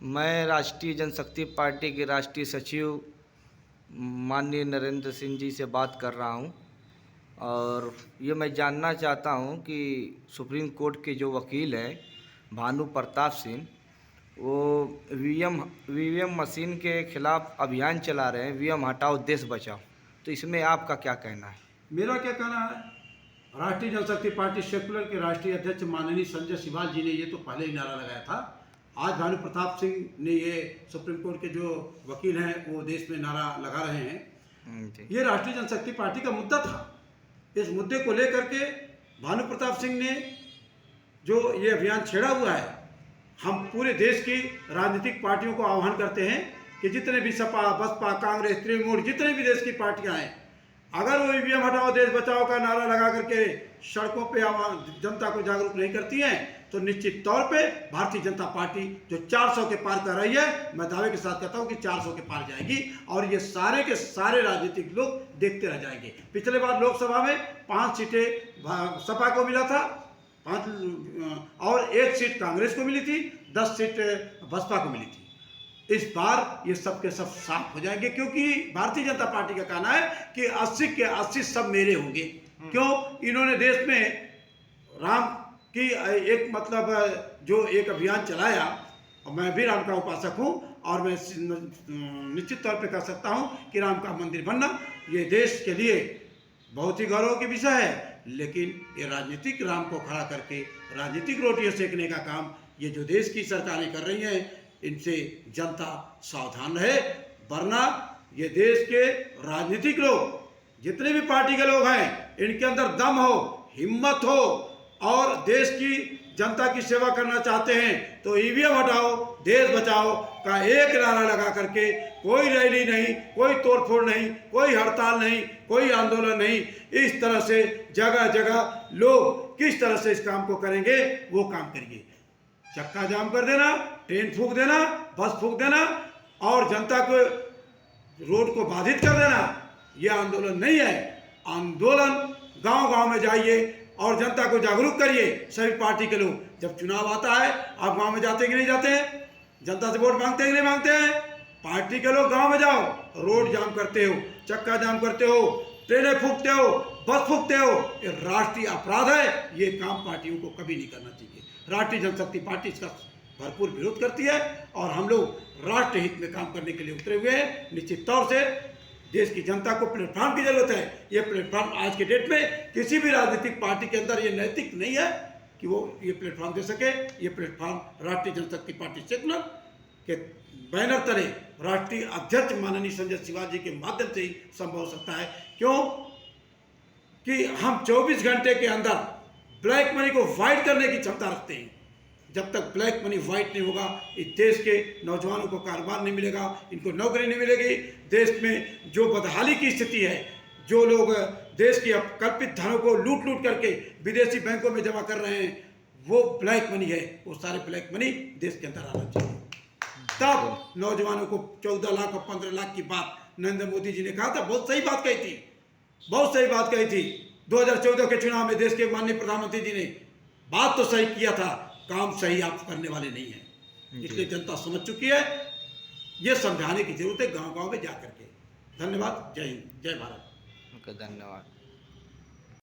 मैं राष्ट्रीय जनशक्ति पार्टी के राष्ट्रीय सचिव माननीय नरेंद्र सिंह जी से बात कर रहा हूं और ये मैं जानना चाहता हूं कि सुप्रीम कोर्ट के जो वकील हैं भानु प्रताप सिंह, वो ईवीएम मशीन के खिलाफ अभियान चला रहे हैं, ईवीएम हटाओ देश बचाओ। तो इसमें आपका क्या कहना है? मेरा क्या कहना है, राष्ट्रीय जनशक्ति पार्टी सेक्युलर के राष्ट्रीय अध्यक्ष माननीय संजय सिवाल जी ने ये तो पहले ही नारा लगाया था। आज भानु प्रताप सिंह ने ये सुप्रीम कोर्ट के जो वकील हैं वो देश में नारा लगा रहे हैं। ये राष्ट्रीय जनशक्ति पार्टी का मुद्दा था। इस मुद्दे को लेकर के भानु प्रताप सिंह ने जो ये अभियान छेड़ा हुआ है, हम पूरे देश की राजनीतिक पार्टियों को आह्वान करते हैं कि जितने भी सपा, बसपा, कांग्रेस, तृणमूल, जितने भी देश की पार्टियां हैं, अगर वो ईवीएम हटाओ देश बचाओ का नारा लगा करके सड़कों पे जनता को जागरूक नहीं करती हैं, तो निश्चित तौर पे भारतीय जनता पार्टी जो 400 के पार कर रही है, मैं दावे के साथ कहता हूं कि 400 के पार जाएगी और ये सारे के सारे राजनीतिक लोग देखते रह जाएंगे। पिछले बार लोकसभा में 5 सीटें सपा को मिला था, 5 और 1 सीट कांग्रेस को मिली थी, 10 सीट बसपा को मिली थी। इस बार ये सब के सब साफ हो जाएंगे, क्योंकि भारतीय जनता पार्टी का कहना है कि 80 के 80 सब मेरे होंगे। क्यों? इन्होंने देश में राम की एक जो एक अभियान चलाया, और मैं भी राम का उपासक हूं और मैं निश्चित तौर पे कह सकता हूं कि राम का मंदिर बनना ये देश के लिए बहुत ही गौरव की विषय है। लेकिन ये राजनीतिक राम को खड़ा करके राजनीतिक रोटियां सेकने का काम ये जो देश की सरकारें कर रही हैं, इनसे जनता सावधान रहे, वरना ये देश के राजनीतिक लोग, जितने भी पार्टी के लोग हैं, इनके अंदर दम हो, हिम्मत हो और देश की जनता की सेवा करना चाहते हैं तो ईवीएम हटाओ देश बचाओ का एक नारा लगा करके कोई रैली नहीं, कोई तोड़फोड़ नहीं, कोई हड़ताल नहीं, कोई आंदोलन नहीं, इस तरह से जगह जगह लोग किस तरह से इस काम को करेंगे वो काम करिए। चक्का जाम कर देना, ट्रेन फूंक देना, बस फूंक देना और जनता को रोड को बाधित कर देना, यह आंदोलन नहीं है। आंदोलन गांव-गांव में जाइए और जनता को जागरूक करिए। सभी पार्टी के लोग, जब चुनाव आता है आप गांव में जाते कि नहीं जाते हैं? जनता से वोट मांगते हैं कि नहीं मांगते हैं? पार्टी के लोग गांव में जाओ, रोड जाम करते हो, चक्का जाम करते हो, ट्रेनें फूंकते हो, बस फूंकते हो, ये राष्ट्रीय अपराध है। ये काम पार्टियों को कभी नहीं करना चाहिए। राष्ट्रीय जनशक्ति पार्टी इसका भरपूर विरोध करती है और हम लोग राष्ट्र हित में काम करने के लिए उतरे हुए हैं। निश्चित तौर से देश की जनता को प्लेटफॉर्म की जरूरत है। ये प्लेटफॉर्म आज के डेट में किसी भी राजनीतिक पार्टी के अंदर ये नैतिक नहीं है कि वो ये प्लेटफॉर्म दे सके। ये प्लेटफॉर्म राष्ट्रीय जनशक्ति पार्टी सेक्युलर के बैनर तले राष्ट्रीय अध्यक्ष माननीय संजय सिवाल जी के माध्यम से ही संभव हो सकता है। क्यों कि हम 24 घंटे के अंदर ब्लैक मनी को वाइट करने की क्षमता रखते हैं। जब तक ब्लैक मनी वाइट नहीं होगा, इस देश के नौजवानों को कारोबार नहीं मिलेगा, इनको नौकरी नहीं मिलेगी। देश में जो बदहाली की स्थिति है, जो लोग देश की कल्पित धनों को लूट लूट करके विदेशी बैंकों में जमा कर रहे हैं, वो ब्लैक मनी है। वो सारे ब्लैक मनी देश के अंदर आना चाहिए। तब नौजवानों को 14 लाख और 15 लाख की बात नरेंद्र मोदी जी ने कहा था, बहुत सही बात कही थी, बहुत सही बात कही थी। 2014 के चुनाव में देश के माननीय प्रधानमंत्री जी ने बात तो सही किया था, काम सही आप करने वाले नहीं है। इसलिए जनता समझ चुकी है, ये समझाने की जरूरत है गांव-गांव में जाकर के। धन्यवाद। जय हिंद, जय भारत। धन्यवाद।